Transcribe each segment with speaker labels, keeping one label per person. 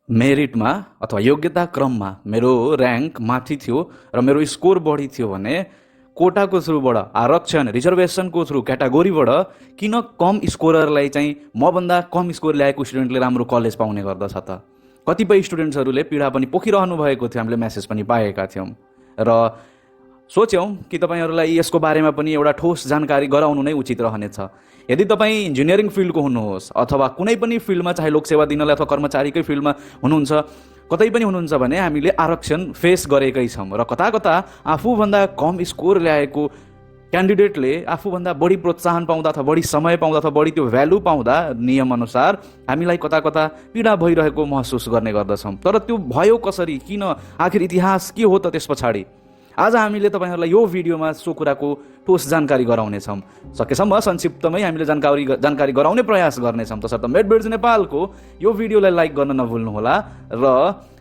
Speaker 1: मेरिटमा अथवा योग्यता क्रममा मेरो र्याङ्क माथि थियो र मेरो स्कोर बढी थियो भने कोटाको थ्रुबाट आरक्षण रिजर्भेसनको थ्रु क्याटेगोरीबाट किन कम स्कोररलाई चाहिँ मभन्दा कम स्कोर ल्याएको स्टुडेन्टले राम्रो कलेज पाउने गर्दछ त? कतिपय स्टुडेन्ट्सहरूले पीडा पनि पोखिरहनु भएको थियो, हामीले मेसेज पनि पाएका थियौँ र सोच्यौँ कि तपाईँहरूलाई यसको बारेमा पनि एउटा ठोस जानकारी गराउनु नै उचित रहनेछ। यदि तपाईँ इन्जिनियरिङ फिल्डको हुनुहोस् अथवा कुनै पनि फिल्डमा, चाहे लोकसेवा दिनलाई अथवा कर्मचारीकै फिल्डमा हुनुहुन्छ, कतै पनि हुनुहुन्छ भने हामीले आरक्षण फेस गरेकै छौँ र कता कता आफूभन्दा कम स्कोर ल्याएको क्यान्डिडेटले आफूभन्दा बढी प्रोत्साहन पाउँदा अथवा बढी समय पाउँदा अथवा बढी त्यो भ्यालु पाउँदा नियमअनुसार हामीलाई कता कता पीडा भइरहेको महसुस गर्ने गर्दछौँ। तर त्यो भयो कसरी, किन, आखिर इतिहास के हो त त्यस पछाडि? आज हामीले तपाईँहरूलाई यो भिडियोमा सो कुराको ठोस जानकारी गराउनेछौँ। सकेसम्म संक्षिप्तमै हामीले जानकारी गराउने प्रयास गर्नेछौँ। तसर्थ मेडबिड्स नेपालको यो भिडियोलाई लाइक गर्न नभुल्नुहोला र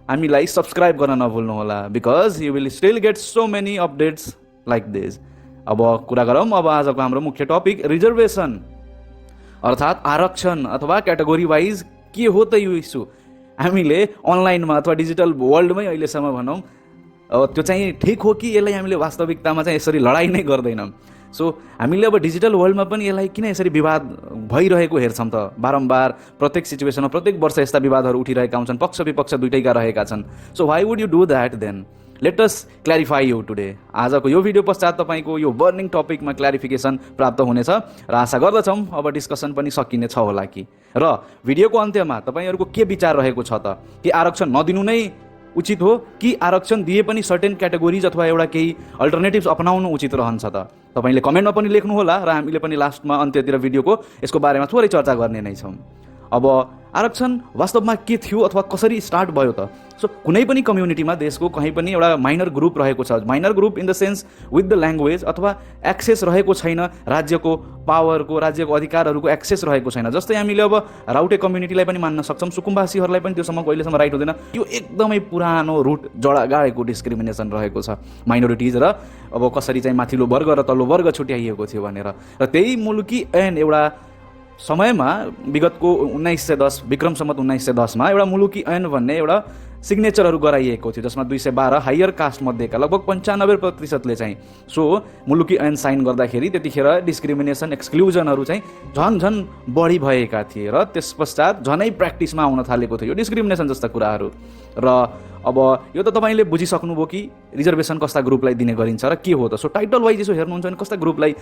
Speaker 1: हामीलाई सब्सक्राइब गर्न नभुल्नुहोला, because you will still get so many updates like this. अब कुरा गरौँ अब आजको हाम्रो मुख्य टपिक रिजर्भेसन अर्थात् आरक्षण अथवा क्याटेगोरी वाइज के हो त यो इस्यु। हामीले अनलाइनमा अथवा डिजिटल वर्ल्डमै अहिलेसम्म भनौँ त्यो चाहिँ ठिक हो कि यसलाई हामीले वास्तविकतामा चाहिँ यसरी लडाइँ नै गर्दैनौँ। सो हामीले अब डिजिटल वर्ल्डमा पनि यसलाई किन यसरी विवाद भइरहेको हेर्छौँ त? बारम्बार प्रत्येक सिचुएसनमा प्रत्येक वर्ष यस्ता विवादहरू उठिरहेका हुन्छन्, पक्ष विपक्ष दुइटैका रहेका छन्। So why would you do that then? Let us clarify you today. आजको यो भिडियो पश्चात तपाईँको यो बर्निङ टपिकमा क्ल्यारिफिकेसन प्राप्त हुनेछ र आशा गर्दछौँ अब डिस्कसन पनि सकिने छ होला कि। र भिडियोको अन्त्यमा तपाईँहरूको के विचार रहेको छ त? कि आरक्षण नदिनु नै उचित हो कि आरक्षण दिए पनि सर्टेन क्याटेगोरिज अथवा एउटा केही अल्टरनेटिभ्स अपनाउनु उचित रहन्छ त? तपाईँले कमेन्टमा पनि लेख्नुहोला र हामीले पनि लास्टमा अन्त्यतिर भिडियोको यसको बारेमा थोरै चर्चा गर्ने नै छौँ। अब आरक्षण वास्तवमा के थियो अथवा कसरी स्टार्ट भयो त? सो कुनै पनि कम्युनिटीमा, देशको कहीँ पनि एउटा माइनर ग्रुप रहेको छ। Minor group in the sense with the language अथवा एक्सेस रहेको छैन, राज्यको पावरको, राज्यको अधिकारहरूको एक्सेस रहेको छैन। जस्तै हामीले अब राउटे कम्युनिटीलाई पनि मान्न सक्छौँ, सुकुम्बासीहरूलाई पनि त्योसम्मको अहिलेसम्म राइट हुँदैन। यो एकदमै पुरानो रुट जडा गाडेको डिस्क्रिमिनेसन रहेको छ माइनोरिटिज र अब कसरी चाहिँ माथिल्लो वर्ग र तल्लो वर्ग छुट्याइएको थियो भनेर। र त्यही मुलुकी ऐन एउटा समयमा विगतको 1910 विक्रम सम्मत 1910मा एउटा मुलुकी ऐन भन्ने एउटा सिग्नेचरहरू गराइएको थियो, जसमा 212 हायर कास्ट मध्येका लगभग 95% चाहिँ सो मुलुकी ऐन साइन गर्दाखेरि त्यतिखेर डिस्क्रिमिनेसन एक्सक्लुजनहरू चाहिँ झन् बढी भएका थिए र त्यस पश्चात झनै प्र्याक्टिसमा आउन थालेको थियो यो डिस्क्रिमिनेसन जस्ता कुराहरू। र अब यो त तपाईँले बुझिसक्नुभयो कि रिजर्भेसन कस्ता ग्रुपलाई दिने गरिन्छ र के हो त। सो टाइटल वाइज यसो हेर्नुहुन्छ भने कस्ता ग्रुपलाई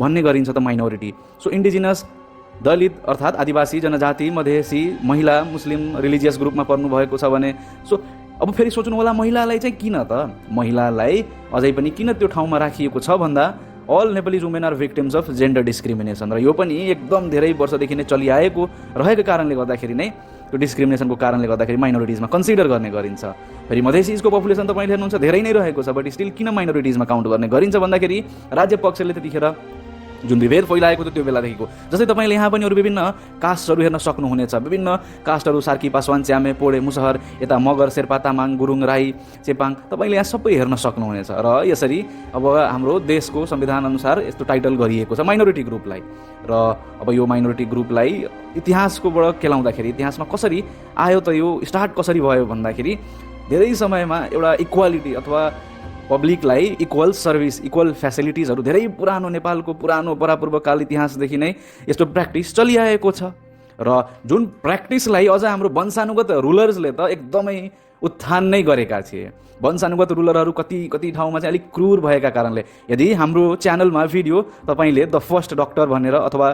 Speaker 1: भन्ने गरिन्छ त? माइनोरिटी। सो इन्डिजिनस, दलित अर्थात् आदिवासी जनजाति, मधेसी, महिला, मुस्लिम रिलिजियस ग्रुपमा पर्नुभएको छ भने सो अब फेरि सोच्नु होला महिलालाई चाहिँ किन त? महिलालाई अझै पनि किन त्यो ठाउँमा राखिएको छ भन्दा all Nepali women are victims of gender discrimination र यो पनि एकदम धेरै वर्षदेखि नै चलिआएको रहेको कारणले गर्दाखेरि नै त्यो डिस्क्रिमिनेसनको कारणले गर्दाखेरि माइनोरिटिजमा कन्सिडर गर्ने गरिन्छ। फेरि मधेसीको पपुलेसन तपाईँले हेर्नुहुन्छ धेरै नै रहेको छ, बट स्टिल किन माइनोरिटिजमा काउन्ट गर्ने गरिन्छ भन्दाखेरि राज्य पक्षले त्यतिखेर जुन विभेद फैलाएको थियो त्यो बेलादेखिको। जस्तै तपाईँले यहाँ पनि अरू विभिन्न कास्टहरू हेर्न सक्नुहुनेछ। विभिन्न कास्टहरू सार्की, पासवान, च्यामे, पोडे, मुसहर, यता मगर, शेर्पा, तामाङ, गुरुङ, राई, चेपाङ, तपाईँले यहाँ सबै हेर्न सक्नुहुनेछ। र यसरी अब हाम्रो देशको संविधान अनुसार यस्तो टाइटल गरिएको छ माइनोरिटी ग्रुपलाई। र अब यो माइनोरिटी ग्रुपलाई इतिहासकोबाट केलाउँदाखेरि इतिहासमा कसरी आयो त? यो स्टार्ट कसरी भयो भन्दाखेरि धेरै समयमा एउटा इक्वालिटी अथवा पब्लिकलाई इक्वल सर्भिस, इक्वल फेसिलिटिजहरू धेरै पुरानो नेपालको पुरानो परापूर्वकाल इतिहासदेखि नै यस्तो प्र्याक्टिस चलिआएको छ। र जुन प्र्याक्टिसलाई अझ हाम्रो वंशानुगत रुलर्सले त एकदमै उत्थान नै गरेका थिए। वंशानुगत रुलरहरू कति ठाउँमा चाहिँ अलिक क्रूर भएका कारणले, यदि हाम्रो च्यानलमा भिडियो तपाईँले द फर्स्ट डक्टर भनेर अथवा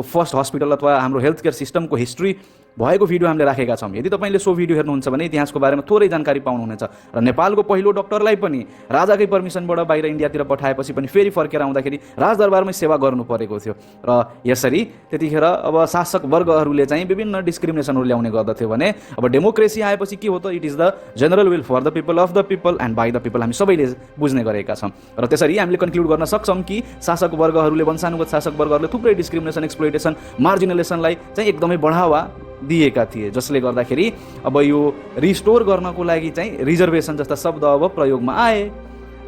Speaker 1: फर्स्ट हस्पिटल अथवा हाम्रो हेल्थ केयर सिस्टमको हिस्ट्री भएको भिडियो हामीले राखेका छौँ, यदि तपाईँले सो भिडियो हेर्नुहुन्छ भने इतिहासको बारेमा थोरै जानकारी पाउनुहुनेछ। र नेपालको पहिलो डक्टरलाई पनि राजाकै पर्मिसनबाट बाहिर इन्डियातिर पठाएपछि पनि फेरि फर्केर आउँदाखेरि राजदरबारमै सेवा गर्नु परेको थियो। र यसरी त्यतिखेर अब शासक वर्गहरूले चाहिँ विभिन्न डिस्क्रिमिनेसनहरू ल्याउने गर्दथ्यो भने अब डेमोक्रेसी आएपछि के हो त? It is the general will for the people, of the people and by the people. हामी सबैले बुझ्ने गरेका छौँ र त्यसरी हामीले कन्क्लुड गर्न सक्छौँ कि शासक वर्गहरूले, वंशानुगत शासक वर्गहरूले थुप्रै डिस्क्रिमिनेसन, एक्सप्लोइटेसन, मार्जिनलेसनलाई चाहिँ एकदमै बढावा दिएका थिए, जसले गर्दाखेरि अब यो रिस्टोर गर्नको लागि चाहिँ रिजर्भेसन जस्ता शब्द अब प्रयोगमा आए।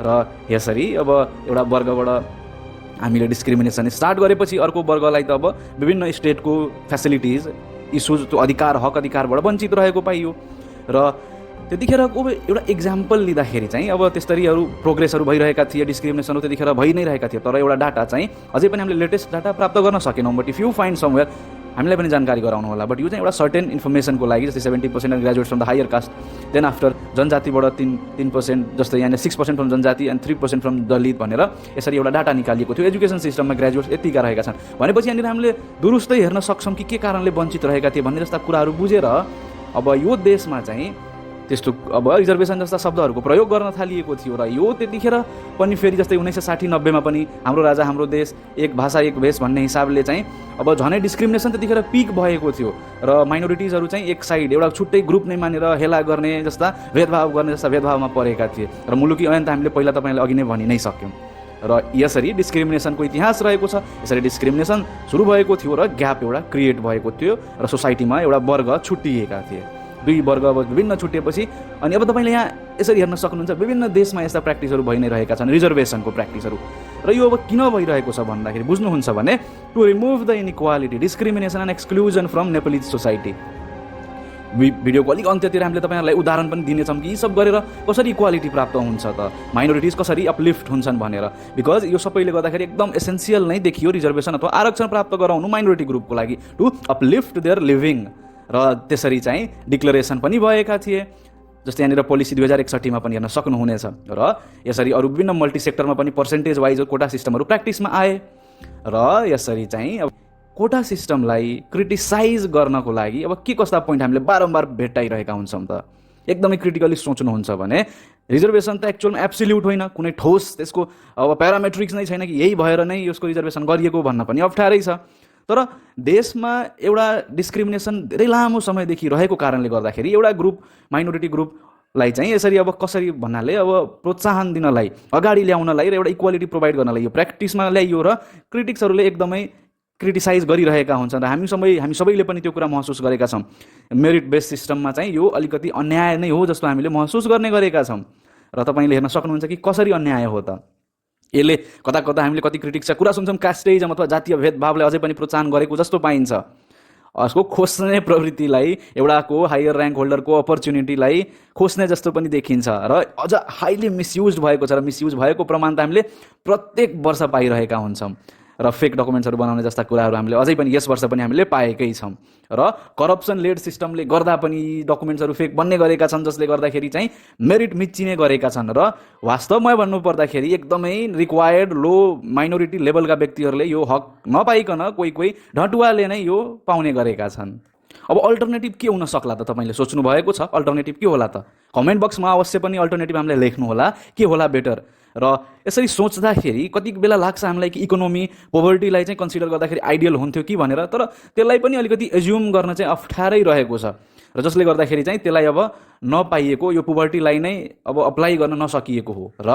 Speaker 1: र यसरी अब एउटा वर्गबाट हामीले डिस्क्रिमिनेसन स्टार्ट गरेपछि अर्को वर्गलाई त अब विभिन्न स्टेटको फेसिलिटिज, इस्युज, त्यो अधिकार, हक अधिकारबाट वञ्चित रहेको पाइयो। र त्यतिखेरको एउटा इक्जाम्पल लिँदाखेरि चाहिँ अब त्यसरी अरू प्रोग्रेसहरू भइरहेका थिए, डिस्क्रिमिनेसनहरू त्यतिखेर भइ नै रहेका थिए, तर एउटा डाटा चाहिँ अझै पनि हामीले लेटेस्ट डाटा प्राप्त गर्न सकेनौँ। But if you find somewhere हामीलाई पनि जानकारी गराउनु होला। बट यो चाहिँ एउटा सर्टेन इन्फर्मेसनको लागि, जस्तै 70% graduates from the higher caste, then after जनजातिबाट 3% जस्तै यहाँ 6% फ्रम जनजाति एन्ड 3% फ्रम दलित भनेर यसरी एउटा डाटा निकालिएको थियो। एजुकेसन सिस्टममा ग्रेजुएट्स यतिका रहेका छन् भनेपछि यहाँनिर हामीले दुरुस्तै हेर्न सक्छौँ कि के कारणले वञ्चित रहेका थिए भन्ने जस्ता कुराहरू बुझेर अब यो देशमा चाहिँ त्यस्तो अब रिजर्भेसन जस्ता शब्दहरूको प्रयोग गर्न थालिएको थियो। र यो त्यतिखेर पनि फेरि जस्तै 1960-90मा पनि हाम्रो राजा हाम्रो देश एक भाषा एक भेष भन्ने हिसाबले चाहिँ अब झनै डिस्क्रिमिनेसन त्यतिखेर पिक भएको थियो र माइनोरिटिजहरू चाहिँ एक साइड एउटा छुट्टै ग्रुप नै मानेर हेला गर्ने जस्ता भेदभाव गर्ने जस्ता भेदभावमा परेका थिए र मुलुकी ऐन त हामीले पहिला तपाईँलाई अघि नै भनि नै सक्यौँ। र यसरी डिस्क्रिमिनेसनको इतिहास रहेको छ। यसरी डिस्क्रिमिनेसन सुरु भएको थियो र ग्याप एउटा क्रिएट भएको थियो र सोसाइटीमा एउटा वर्ग छुट्टिएका थिए, दुई वर्ग अब विभिन्न छुट्टिएपछि अनि अब तपाईँले यहाँ यसरी हेर्न सक्नुहुन्छ विभिन्न देशमा यस्ता प्र्याक्टिसहरू भइ नै रहेका छन्, रिजर्भेसनको प्र्याक्टिसहरू। र यो अब किन भइरहेको छ भन्दाखेरि बुझ्नुहुन्छ भने to remove the inequality, discrimination and exclusion from Nepali society. भिडियोको अलिक अन्त्यतिर हामीले तपाईँहरूलाई उदाहरण पनि दिनेछौँ कि यी सब गरेर कसरी इक्वालिटी प्राप्त हुन्छ त, माइनोरिटिज कसरी अपलिफ्ट हुन्छन् भनेर। बिकज यो सबैले गर्दाखेरि एकदम एसेन्सियल नै देखियो रिजर्भेसन अथवा आरक्षण प्राप्त गराउनु माइनोरिटी ग्रुपको लागि टु अपलिफ्ट देयर लिभिङ। र त्यसरी चाहिँ डिक्लेरेसन पनि भएका थिए, जस्तै यहाँनिर पोलिसी 2061 मा पनि हेर्न सक्नुहुनेछ। र यसरी अरू विभिन्न मल्टी सेक्टरमा पनि पर्सेन्टेज वाइज कोटा सिस्टमहरू प्र्याक्टिसमा आए र यसरी चाहिँ अब कोटा सिस्टमलाई क्रिटिसाइज गर्नको लागि अब के कस्ता पोइन्ट हामीले बारम्बार भेट्टाइरहेका हुन्छौँ त, एकदमै क्रिटिकली सोच्नुहुन्छ भने रिजर्भेसन त एक्चुअलमा एब्सोल्युट होइन, कुनै ठोस त्यसको अब प्यारामेट्रिक्स नै छैन कि यही भएर नै यसको रिजर्भेसन गरिएको भन्न पनि अप्ठ्यारै छ। तर देशमा एउटा डिस्क्रिमिनेसन धेरै लामो समयदेखि रहेको कारणले गर्दाखेरि एउटा ग्रुप माइनोरिटी ग्रुपलाई चाहिँ यसरी अब कसरी भन्नाले अब प्रोत्साहन दिनलाई, अगाडि ल्याउनलाई र एउटा इक्वालिटी प्रोभाइड गर्नलाई यो प्र्याक्टिसमा ल्याइयो र क्रिटिक्सहरूले एकदमै क्रिटिसाइज गरिरहेका हुन्छन् र हामी सबैले पनि त्यो कुरा महसुस गरेका छौँ। मेरिट बेस्ड सिस्टममा चाहिँ यो अलिकति अन्याय नै हो जस्तो हामीले महसुस गर्ने गरेका छौँ र तपाईँले हेर्न सक्नुहुन्छ कि कसरी अन्याय हो त। यसले कता कता हामीले कति क्रिटिक्सका कुरा सुन्छौँ, कास्टेइजम अथवा जातीय भेदभावलाई अझै पनि प्रोत्साहन गरेको जस्तो पाइन्छ। यसको खोज्ने प्रवृत्तिलाई, एउटाको हायर ऱ्याङ्क होल्डरको अपर्च्युनिटीलाई खोज्ने जस्तो पनि देखिन्छ र अझ हाइली मिसयुज भएको छ र मिसयुज भएको प्रमाण त हामीले प्रत्येक वर्ष पाइरहेका हुन्छौँ र फेक डकुमेन्ट्सहरू बनाउने जस्ता कुराहरू हामीले अझै पनि यस वर्ष पनि हामीले पाएकै छौँ र करप्सन लेड सिस्टमले गर्दा पनि डकुमेन्ट्सहरू फेक बन्ने गरेका छन्, जसले गर्दाखेरि चाहिँ मेरिट मिच्चिने गरेका छन् र वास्तवमा भन्नुपर्दाखेरि एकदमै रिक्वायर्ड लो माइनोरिटी लेभलका व्यक्तिहरूले यो हक नपाइकन कोही ढटुवाले नै यो पाउने गरेका छन्। अब अल्टरनेटिभ के हुन सक्ला त, तपाईँले सोच्नु भएको छ अल्टरनेटिभ के होला त? कमेन्ट बक्समा अवश्य पनि अल्टरनेटिभ हामीलाई लेख्नु होला, के होला बेटर। र यसरी सोच्दाखेरि कति बेला लाग्छ हामीलाई कि इकोनोमी पोभर्टीलाई चाहिँ कन्सिडर गर्दाखेरि आइडियल हुन्थ्यो कि भनेर, तर त्यसलाई पनि अलिकति एज्युम गर्न चाहिँ अप्ठ्यारै रहेको छ र जसले गर्दाखेरि चाहिँ त्यसलाई अब नपाइएको, यो पोभर्टीलाई नै अब अप्लाई गर्न नसकिएको हो। र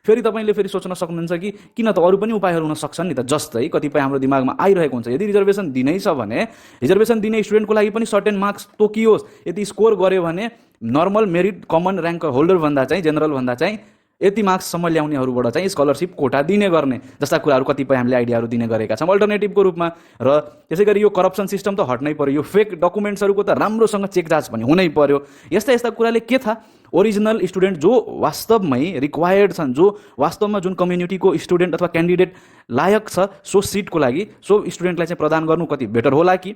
Speaker 1: फेरि तपाईँले फेरि सोच्न सक्नुहुन्छ कि किन त अरू पनि उपायहरू हुन सक्छन् नि त, जस्तै कतिपय हाम्रो दिमागमा आइरहेको हुन्छ यदि रिजर्भेसन दिनै छ भने रिजर्भेसन दिने स्टुडेन्टको लागि पनि सर्टेन मार्क्स तोकियोस्, यदि स्कोर गर्यो भने normal merit common rank holder भन्दा चाहिँ जेनरल भन्दा चाहिँ यति मार्क्ससम्म ल्याउनेहरूबाट चाहिँ स्कलरसिप कोटा दिने गर्ने जस्ता कुराहरू कतिपय हामीले आइडियाहरू दिने गरेका छौँ अल्टरनेटिभको रूपमा। र त्यसै गरी यो करप्सन सिस्टम त हट्नै पर्यो, यो फेक डकुमेन्ट्सहरूको त राम्रोसँग चेक जाँच पनि हुनै पर्यो। यस्ता कुराले के था, ओरिजिनल स्टुडेन्ट जो वास्तवमै रिक्वायर्ड छन्, जो वास्तवमा जुन कम्युनिटीको स्टुडेन्ट अथवा क्यान्डिडेट लायक छ सो सिटको लागि, सो स्टुडेन्टलाई चाहिँ प्रदान गर्नु कति बेटर होला कि।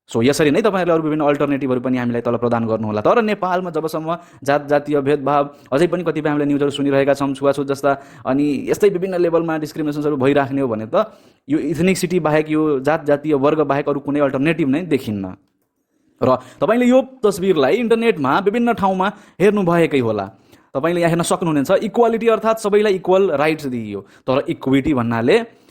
Speaker 1: सो यसरी नै तपाईँहरूले अरू विभिन्न अल्टरनेटिभहरू पनि हामीलाई तल प्रदान गर्नुहोला। तर नेपालमा जबसम्म जातीय भेदभाव अझै पनि कतिपय हामीले न्युजहरू सुनिरहेका छौँ, छुवाछुत जस्ता अनि यस्तै विभिन्न लेभलमा डिस्क्रिमिनेसन्सहरू भइराख्ने हो भने त यो इथनिसिटी बाहेक, यो जातीय वर्ग बाहेक अरू कुनै अल्टरनेटिभ नै देखिन्न। र तपाईँले यो तस्बिरलाई इन्टरनेटमा विभिन्न ठाउँमा हेर्नुभएकै होला, तपाईँले यहाँ हेर्न सक्नुहुनेछ इक्वालिटी अर्थात् सबैलाई इक्वल राइट्स दिइयो, तर इक्विटी भन्नाले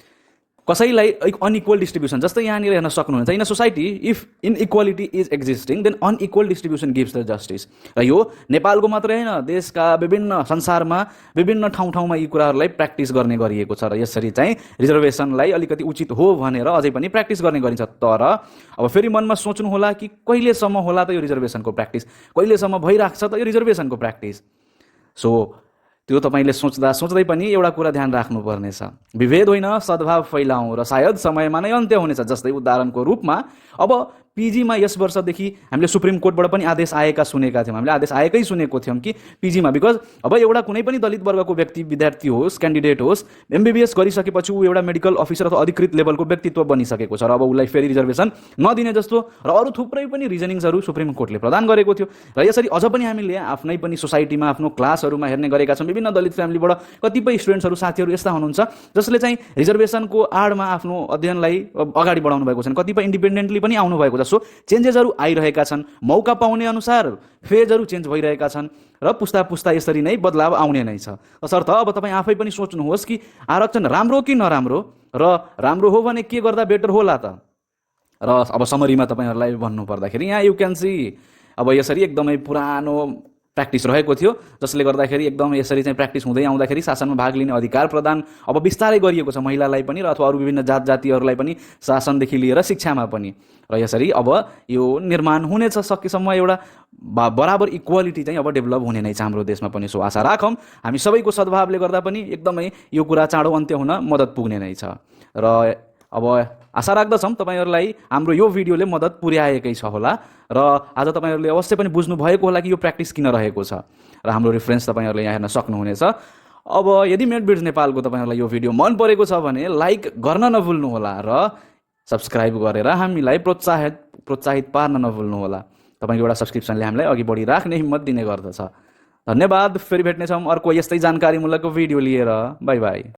Speaker 1: कसैलाई अनइक्वल डिस्ट्रिब्युसन। जस्तै यहाँनिर हेर्न सक्नुहुन्छ in a society if inequality is existing then unequal distribution gives the justice. र यो नेपालको मात्रै होइन, देशका विभिन्न संसारमा विभिन्न ठाउँमा यी कुराहरूलाई प्र्याक्टिस गर्ने गरिएको छ र यसरी चाहिँ रिजर्भेसनलाई अलिकति उचित हो भनेर अझै पनि प्र्याक्टिस गर्ने गरिन्छ। तर अब फेरि मनमा सोच्नु होला कि कहिलेसम्म होला त यो रिजर्भेसनको प्र्याक्टिस, कहिलेसम्म भइराख्छ त यो रिजर्भेसनको प्र्याक्टिस। सो त्यो तपाईँले सोच्दै पनि एउटा कुरा ध्यान राख्नुपर्नेछ, विभेद होइन सद्भाव फैलाउँ र सायद समयमा नै अन्त्य हुनेछ। जस्तै उदाहरणको रूपमा अब पिजीमा यस वर्षदेखि हामीले सुप्रिम कोर्टबाट पनि आदेश आएका सुनेका थियौँ, हामीले आदेश आएकै सुनेको थियौँ कि पिजीमा, बिकज अब एउटा कुनै पनि दलित वर्गको व्यक्ति विद्यार्थी होस्, क्यान्डिडेट होस्, एमबिबिएस गरिसकेपछि ऊ एउटा मेडिकल अफिसर अथवा अधिकृत लेभलको व्यक्तित्व बनिसकेको छ र अब उसलाई फेरि रिजर्भेसन नदिने जस्तो र अरू थुप्रै पनि रिजनिङ्सहरू सुप्रिम कोर्टले प्रदान गरेको थियो। र यसरी अझ पनि हामीले आफ्नै पनि सोसाइटीमा आफ्नो क्लासहरूमा हेर्ने गरेका छौँ, विभिन्न दलित फ्यामिलीबाट कतिपय स्टुडेन्ट्सहरू, साथीहरू यस्ता हुनुहुन्छ जसले चाहिँ रिजर्भेसनको आडमा आफ्नो अध्ययनलाई अगाडि बढाउनु भएको छैन, कतिपय इन्डिपेन्डेन्टली पनि आउनु भएको छ। सो चेन्जेसहरू आइरहेका छन्, मौका पाउने अनुसार फेजहरू चेन्ज भइरहेका छन् र पुस्ता पुस्ता यसरी नै बदलाव आउने नै छ। तसर्थ अब तपाईँ आफै पनि सोच्नुहोस् कि आरक्षण राम्रो कि नराम्रो, र राम्रो हो भने के गर्दा बेटर होला त। र अब समरीमा तपाईँहरूलाई भन्नु पर्दाखेरि यहाँ यु क्यान सी अब यसरी एकदमै पुरानो प्र्याक्टिस रहेको थियो, जसले गर्दाखेरि एकदम यसरी चाहिँ प्र्याक्टिस हुँदै आउँदाखेरि शासनमा भाग लिने अधिकार प्रदान अब बिस्तारै गरिएको छ महिलालाई पनि र अथवा अरू विभिन्न जात जातिहरूलाई पनि, शासनदेखि लिएर शिक्षामा पनि। र यसरी अब यो निर्माण हुनेछ, सकेसम्म एउटा बराबर इक्वालिटी चाहिँ अब डेभलप हुने नै छ हाम्रो देशमा पनि। सो आशा राखौँ हामी सबैको सद्भावले गर्दा पनि एकदमै यो कुरा चाँडो अन्त्य हुन मद्दत पुग्ने नै छ। र अब आशा राख्दछौँ तपाईँहरूलाई हाम्रो यो भिडियोले मद्दत पुर्याएकै छ होला र आज तपाईँहरूले अवश्य पनि बुझ्नु भएको होला कि यो प्र्याक्टिस किन रहेको छ र हाम्रो रेफरेन्स तपाईँहरूले यहाँ हेर्न सक्नुहुनेछ। अब यदि मेडबिड्स नेपालको तपाईँहरूलाई यो भिडियो मन परेको छ भने लाइक गर्न नभुल्नुहोला र सब्सक्राइब गरेर हामीलाई प्रोत्साहित पार्न नभुल्नुहोला। तपाईँको एउटा सब्सक्रिप्सनले हामीलाई अघि बढिराख्ने हिम्मत दिने गर्दछ। धन्यवाद। फेरि भेट्नेछौँ अर्को यस्तै जानकारीमूलक भिडियो लिएर। By by.